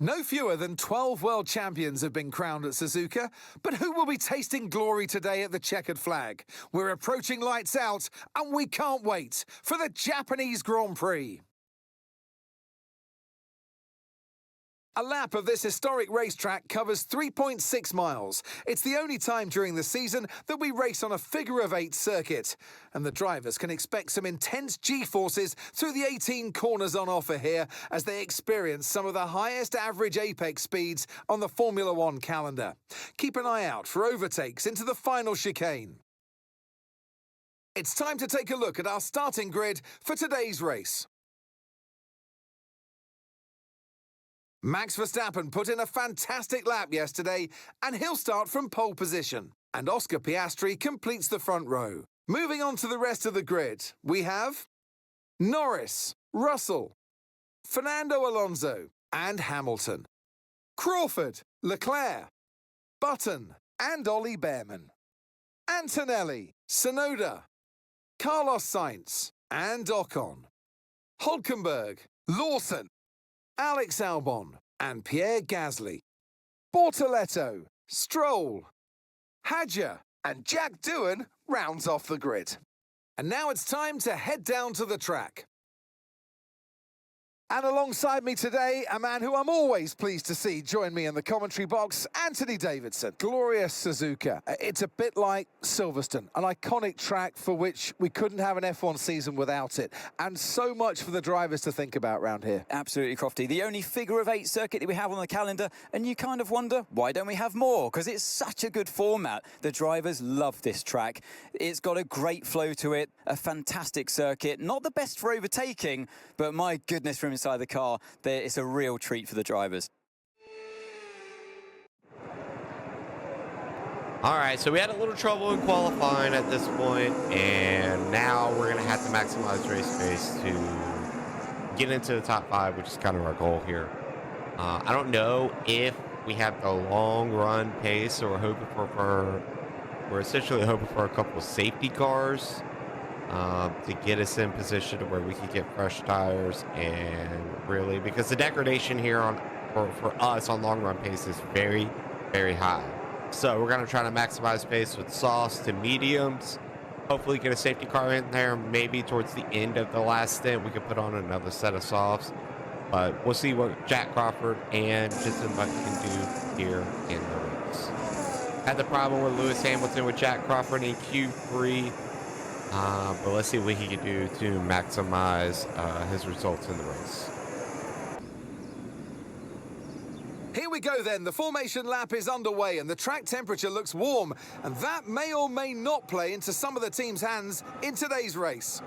No fewer than 12 world champions have been crowned at Suzuka, but who will be tasting glory today at the checkered flag? We're approaching lights out, and we can't wait for the Japanese Grand Prix. A lap of this historic racetrack covers 3.6 miles. It's the only time during the season that we race on a figure-of-8 circuit. And the drivers can expect some intense G-forces through the 18 corners on offer here as they experience some of the highest average apex speeds on the Formula One calendar. Keep an eye out for overtakes into the final chicane. It's time to take a look at our starting grid for today's race. Max Verstappen put in a fantastic lap yesterday, and he'll start from pole position. And Oscar Piastri completes the front row. Moving on to the rest of the grid, we have Norris, Russell, Fernando Alonso, and Hamilton, Crawford, Leclerc, Button, and Ollie Behrman, Antonelli, Tsunoda, Carlos Sainz, and Ocon, Hülkenberg, Lawson, Alex Albon, and Pierre Gasly, Bortoletto, Stroll, Hadjar, and Jack Doohan rounds off the grid. And now it's time to head down to the track. And alongside me today, a man who I'm always pleased to see join me in the commentary box, Anthony Davidson. Glorious Suzuka. It's a bit like Silverstone, an iconic track for which we couldn't have an F1 season without it. And so much for the drivers to think about around here. Absolutely, Crofty. The only figure-of-8 circuit that we have on the calendar, and you kind of wonder, why don't we have more? Because it's such a good format. The drivers love this track. It's got a great flow to it, a fantastic circuit. Not the best for overtaking, but my goodness, from inside the car, it's a real treat for the drivers. All right, so we had a little trouble in qualifying at this point, and now we're going to have to maximize race pace to get into the top 5, which is kind of our goal here. I don't know if we have the long run pace, or we're essentially hoping for a couple of safety cars to get us in position to where we can get fresh tires, and really, because the degradation here for us on long run pace is very, very high. So we're going to try to maximize pace with softs to mediums. Hopefully get a safety car in there. Maybe towards the end of the last stint, we can put on another set of softs. But we'll see what Jack Crawford and Jenson Button can do here in the race. Had the problem with Lewis Hamilton with Jack Crawford in Q3. But let's see what he can do to maximize his results in the race. Here we go then, the formation lap is underway and the track temperature looks warm, and that may or may not play into some of the team's hands in today's race.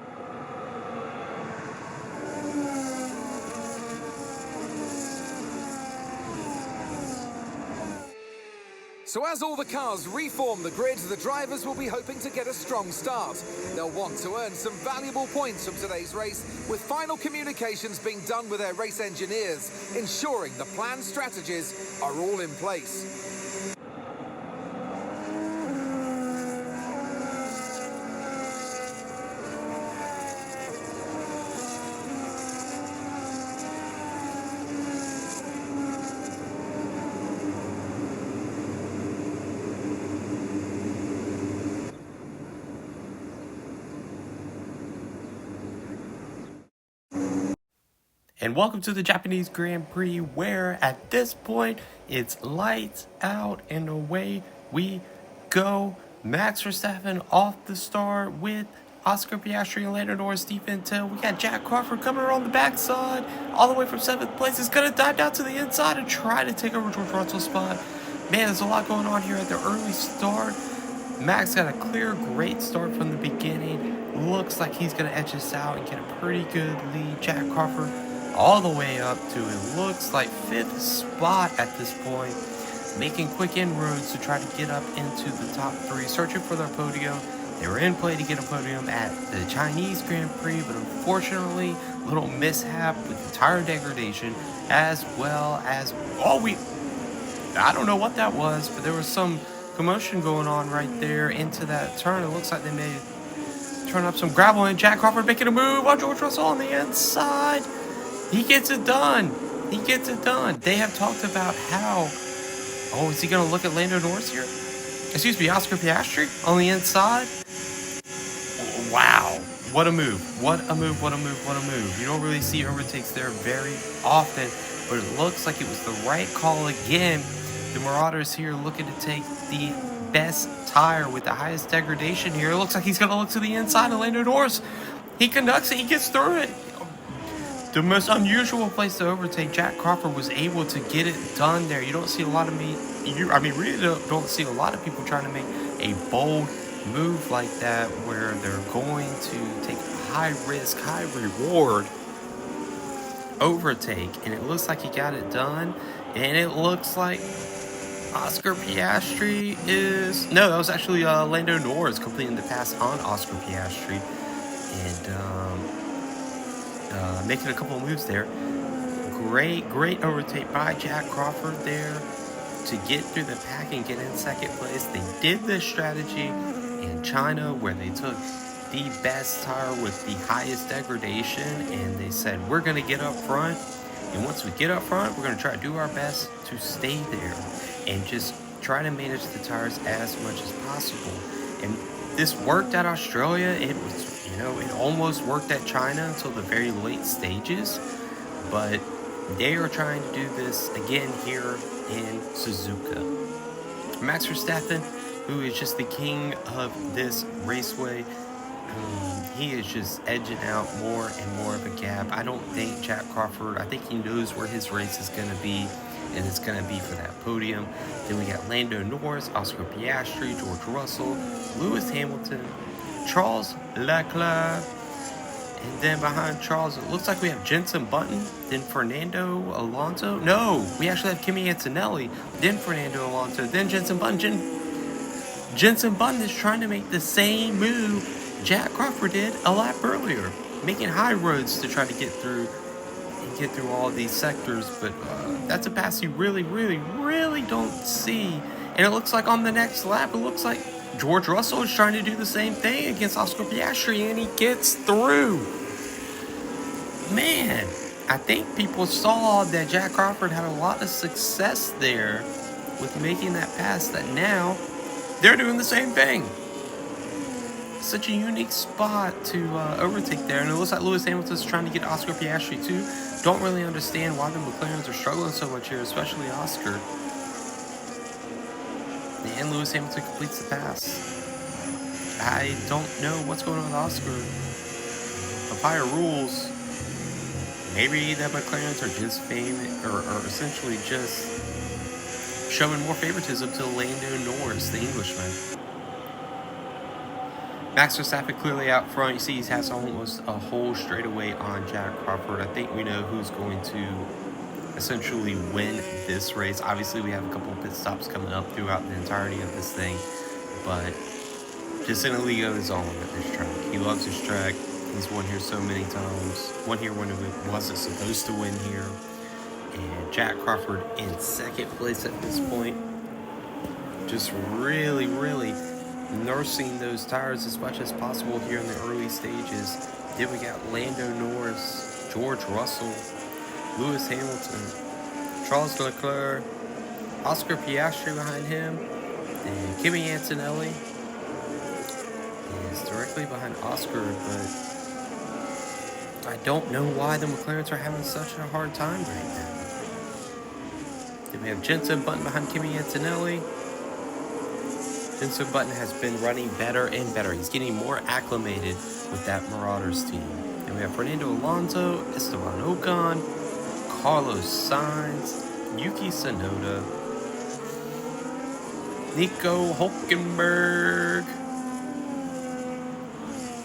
So as all the cars reform the grid, the drivers will be hoping to get a strong start. They'll want to earn some valuable points from today's race, with final communications being done with their race engineers, ensuring the planned strategies are all in place. And welcome to the Japanese Grand Prix, where at this point it's lights out and away we go. Max Verstappen off the start with Oscar Piastri and Lando Norris deep into. We got Jack Crawford coming around the backside, all the way from 7th place. He's going to dive down to the inside and try to take over George Russell's spot. Man, there's a lot going on here at the early start. Max got a clear, great start from the beginning. Looks like he's going to edge us out and get a pretty good lead. Jack Crawford all the way up to, it looks like, 5th spot at this point, making quick inroads to try to get up into the top 3, searching for their podium. They were in play to get a podium at the Chinese Grand Prix, but unfortunately, a little mishap with the tire degradation, as well as, I don't know what that was, but there was some commotion going on right there into that turn. It looks like they may turn up some gravel, and Jack Crawford making a move on George Russell on the inside. He gets it done. He gets it done. They have talked about how... Oh, is he going to look at Lando Norris here? Excuse me, Oscar Piastri on the inside? Wow. What a move. What a move, what a move, what a move. You don't really see overtakes there very often, but it looks like it was the right call again. The Marauders here looking to take the best tire with the highest degradation here. It looks like he's going to look to the inside of Lando Norris. He conducts it. He gets through it. The most unusual place to overtake. Jack Crawford was able to get it done there. You don't see a lot of really don't see a lot of people trying to make a bold move like that where they're going to take a high risk, high reward overtake. And it looks like he got it done. And it looks like Oscar Piastri is... No, that was actually Lando Norris completing the pass on Oscar Piastri. And making a couple of moves there. Great overtake by Jack Crawford there to get through the pack and get in second place. They did this strategy in China where they took the best tire with the highest degradation and they said, we're going to get up front. And once we get up front, we're going to try to do our best to stay there and just try to manage the tires as much as possible. And this worked at Australia. It was, it almost worked at China until the very late stages. But they are trying to do this again here in Suzuka. Max Verstappen, who is just the king of this raceway, he is just edging out more and more of a gap. I don't think Jack Crawford, I think he knows where his race is going to be, and it's going to be for that podium. Then we got Lando Norris, Oscar Piastri, George Russell, Lewis Hamilton, Charles Leclerc, and then behind Charles, it looks like we have Jenson Button, then Fernando Alonso. No, we actually have Kimi Antonelli, then Fernando Alonso, then Jenson Button. Jenson Button is trying to make the same move Jack Crawford did a lap earlier, making high roads to try to get through all of these sectors, but that's a pass you really don't see. And it looks like on the next lap, it looks like George Russell is trying to do the same thing against Oscar Piastri, and he gets through. Man, I think people saw that Jack Crawford had a lot of success there with making that pass, that now they're doing the same thing. Such a unique spot to overtake there, and it looks like Lewis Hamilton's trying to get Oscar Piastri too. Don't really understand why the McLarens are struggling so much here, especially Oscar. And Lewis Hamilton completes the pass. I don't know what's going on with Oscar. Papaya rules. Maybe the McLarens are just famous, or essentially just showing more favoritism to Lando Norris, the Englishman. Max Verstappen clearly out front. You see he has almost a whole straightaway on Jack Crawford. I think we know who's going to essentially win this race. Obviously, we have a couple of pit stops coming up throughout the entirety of this thing, but Jacinto is all at this track. He loves this track. He's won here so many times. Won here when he wasn't supposed to win here. And Jack Crawford in second place at this point. Just really nursing those tires as much as possible here in the early stages. Then we got Lando Norris, George Russell, Lewis Hamilton, Charles Leclerc, Oscar Piastri behind him, and Kimi Antonelli is directly behind Oscar, but I don't know why the McLarens are having such a hard time right now. Then we have Jenson Button behind Kimi Antonelli. Jenson Button has been running better and better. He's getting more acclimated with that Marauders team. And we have Fernando Alonso, Esteban Ocon, Carlos Sainz, Yuki Tsunoda, Nico Hulkenberg.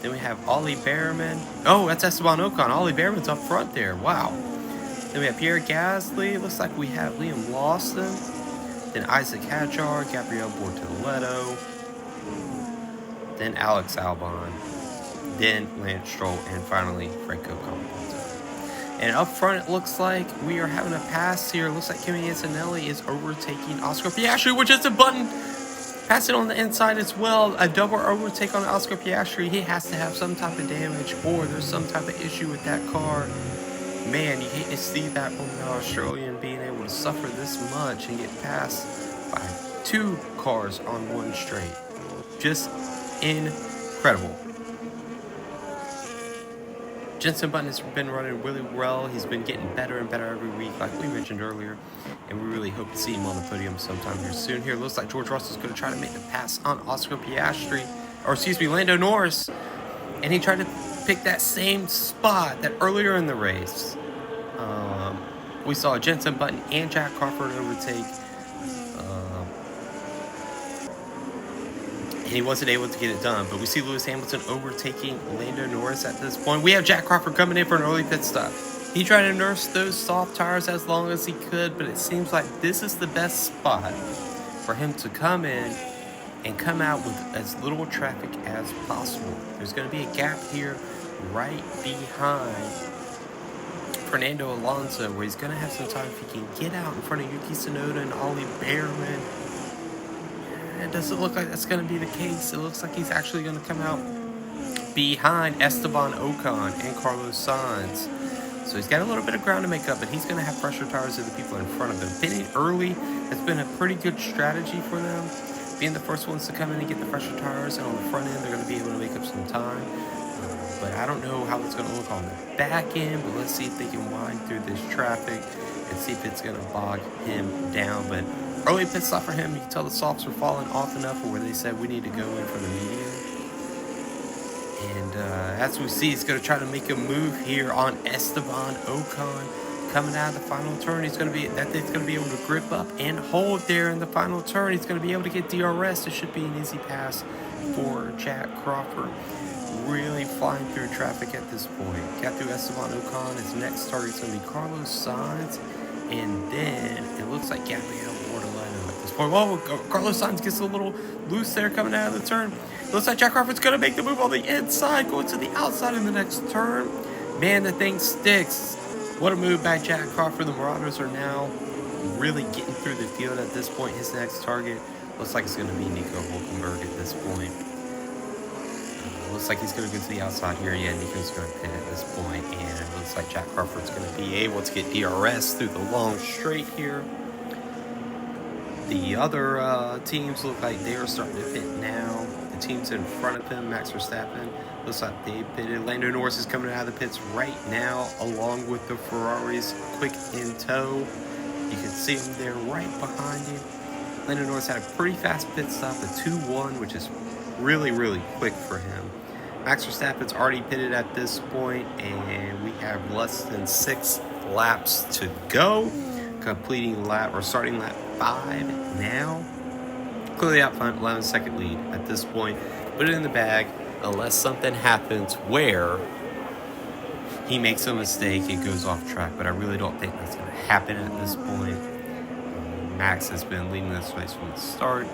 Then we have Ollie Behrman. Oh, that's Esteban Ocon. Ollie Behrman's up front there. Wow. Then we have Pierre Gasly. It looks like we have Liam Lawson. Then Isaac Hadjar, Gabriel Bortoletto, then Alex Albon, then Lance Stroll, and finally Franco Colapinto. And up front, it looks like we are having a pass here. It looks like Kimi Antonelli is overtaking Oscar Piastri, which is a Button. Passing on the inside as well. A double overtake on Oscar Piastri. He has to have some type of damage, or there's some type of issue with that car. Man, you hate to see that from the Australian being able to suffer this much and get passed by 2 cars on one straight. Just incredible. Jensen Button has been running really well. He's been getting better and better every week, like we mentioned earlier. And we really hope to see him on the podium sometime here soon. Here, looks like George Russell's going to try to make the pass on Lando Norris. And he tried to pick that same spot that earlier in the race. We saw Jensen Button and Jack Crawford overtake. And he wasn't able to get it done. But we see Lewis Hamilton overtaking Lando Norris at this point. We have Jack Crawford coming in for an early pit stop. He tried to nurse those soft tires as long as he could, but it seems like this is the best spot for him to come in and come out with as little traffic as possible. There's going to be a gap here right behind Fernando Alonso where he's going to have some time if he can get out in front of Yuki Tsunoda and Ollie Behrman. It doesn't look like that's going to be the case. It looks like he's actually going to come out behind Esteban Ocon and Carlos Sainz. So he's got a little bit of ground to make up, but he's going to have fresher tires than the people in front of him. Pitting early has been a pretty good strategy for them. Being the first ones to come in and get the fresher tires, and on the front end, they're going to be able to make up some time. But I don't know how it's going to look on the back end, but let's see if they can wind through this traffic and see if it's going to bog him down. But early pit stop for him, you can tell the softs were falling off enough where they said we need to go in for the medium. And as we see, he's going to try to make a move here on Esteban Ocon. Coming out of the final turn, he's going to be able to grip up and hold there in the final turn. He's going to be able to get DRS. It should be an easy pass for Jack Crawford. Really flying through traffic at this point. Got through Esteban Ocon. His next target is going to be Carlos Sainz. And then it looks like Gabriel Bortolano at this point. Whoa, Carlos Sainz gets a little loose there coming out of the turn. Looks like Jack Crawford's going to make the move on the inside, going to the outside in the next turn. Man, the thing sticks. What a move by Jack Crawford. The Marauders are now really getting through the field at this point. His next target looks like it's going to be Nico Hulkenberg at this point. Looks like he's going to go to the outside here. Yeah, Nico's going to pit at this point. And it looks like Jack Crawford's going to be able to get DRS through the long straight here. The other teams look like they are starting to pit now. The teams in front of him, Max Verstappen, looks like they pitted. Lando Norris is coming out of the pits right now, along with the Ferraris quick in tow. You can see him there right behind him. Lando Norris had a pretty fast pit stop, a 2-1, which is really, really quick for him. Max Verstappen's already pitted at this point, and we have less than 6 laps to go. Completing lap, or starting lap 5 now. Clearly out front, 11-second lead at this point. Put it in the bag, unless something happens where he makes a mistake, it goes off track. But I really don't think that's going to happen at this point. Max has been leading this race from the start.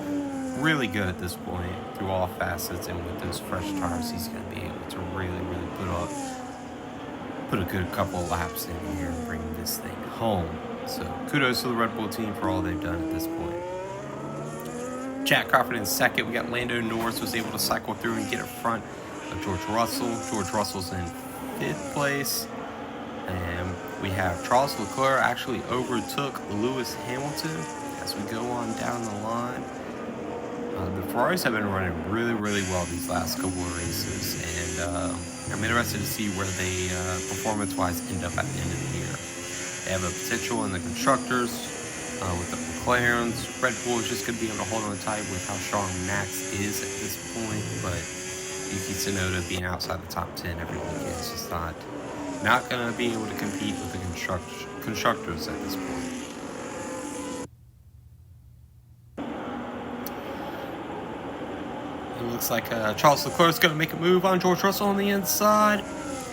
Really good at this point through all facets, and with those fresh tires, he's going to be able to really put a good couple of laps in here and bring this thing home. So kudos to the Red Bull team for all they've done at this point. Jack Crawford in second. We got Lando Norris was able to cycle through and get in front of George Russell. George Russell's in 5th place. And we have Charles Leclerc actually overtook Lewis Hamilton as we go on down the line. The Ferraris have been running really, really well these last couple of races. And I'm interested to see where they, performance-wise, end up at the end of the year. They have a potential in the constructors with the McLarens. Red Bull is just going to be able to hold on tight with how strong Max is at this point. But Yuki Tsunoda being outside the top 10 every weekend is just not going to be able to compete with the constructors at this point. It looks like Charles Leclerc is going to make a move on George Russell on the inside.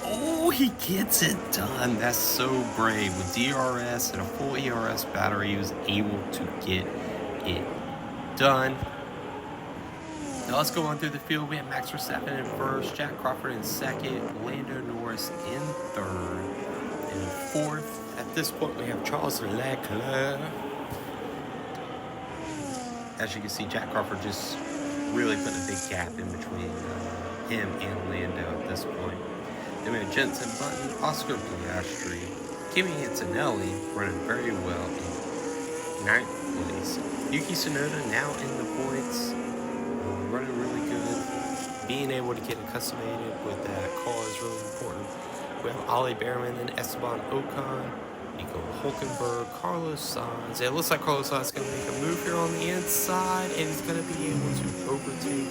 Oh, he gets it done. That's so brave. With DRS and a full ERS battery, he was able to get it done. Now let's go on through the field. We have Max Verstappen in first, Jack Crawford in second, Lando Norris in third, and in fourth. At this point, we have Charles Leclerc. As you can see, Jack Crawford just really putting a big gap in between him and Lando at this point. Then we have Jensen Button, Oscar Piastri, Kimi Antonelli running very well in 9th place. Yuki Tsunoda now in the points, running really good. Being able to get accustomed with that car is really important. We have Ali Behrman and Esteban Ocon, Nico Hulkenberg, Carlos Sainz. It looks like Carlos Sainz is going to make a move here on the inside, and he's going to be able to overtake.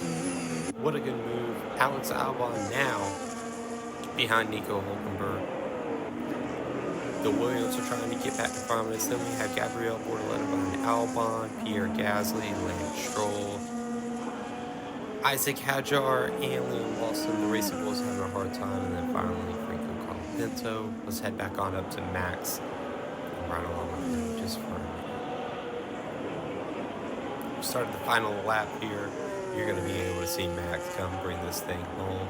What a good move. Alex Albon now behind Nico Hulkenberg. The Williams are trying to get back in front of us. Then we have Gabriel Bortoleto behind Albon, Pierre Gasly, Lance Stroll, Isaac Hadjar, and Liam Lawson. The Racing Bulls having a hard time. And then finally, Franco Colapinto. Let's head back on up to Max and run along with him just for a minute. We started the final lap here. You're going to be able to see Max come bring this thing home.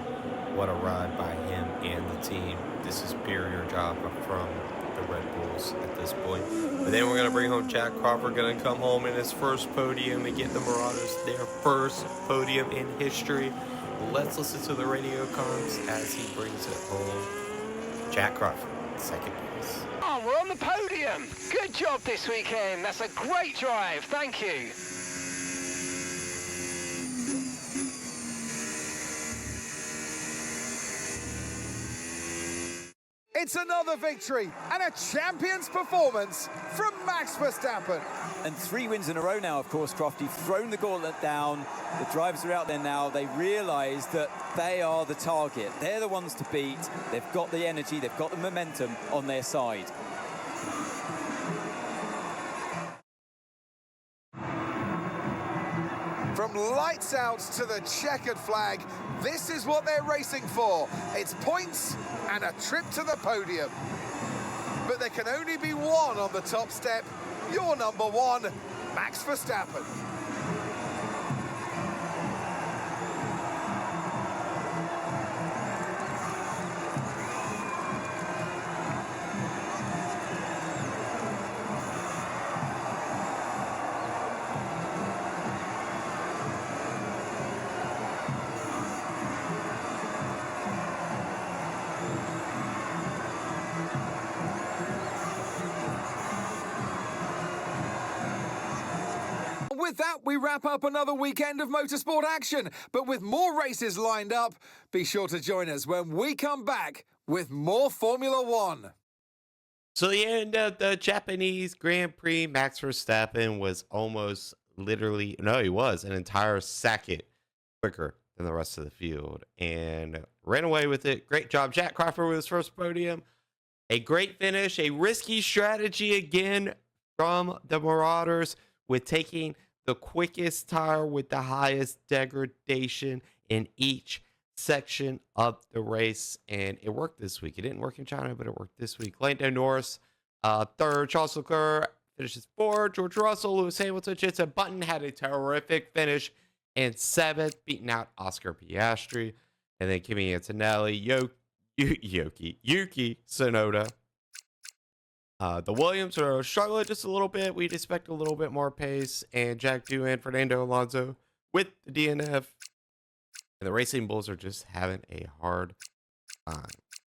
What a ride by him and the team. This is superior job from the Red Bulls at this point. But then we're going to bring home Jack Crawford, going to come home in his first podium and get the Marauders their first podium in history. Let's listen to the radio comms as he brings it home. Jack Crawford, second place. Oh, we're on the podium. Good job this weekend. That's a great drive. Thank you. It's another victory and a champion's performance from Max Verstappen. And 3 wins in a row now, of course, Croft. You've thrown the gauntlet down. The drivers are out there now. They realise that they are the target. They're the ones to beat. They've got the energy. They've got the momentum on their side. From lights out to the checkered flag, this is what they're racing for. It's points and a trip to the podium. But there can only be one on the top step. Your number one, Max Verstappen. With that, we wrap up another weekend of motorsport action. But with more races lined up, be sure to join us when we come back with more Formula One. So the end of the Japanese Grand Prix, Max Verstappen was almost literally, no, he was an entire second quicker than the rest of the field and ran away with it. Great job, Jack Crawford, with his first podium. A great finish, a risky strategy again from the Marauders with taking the quickest tire with the highest degradation in each section of the race, and it worked this week. It didn't work in China, but it worked this week. Lando Norris, third. Charles Leclerc finishes fourth. George Russell, Lewis Hamilton, Jenson Button had a terrific finish in 7th, beating out Oscar Piastri, and then Kimi Antonelli, Yuki Tsunoda. The Williams are struggling just a little bit. We'd expect a little bit more pace. And Jack Dew and Fernando Alonso with the DNF. And the Racing Bulls are just having a hard time.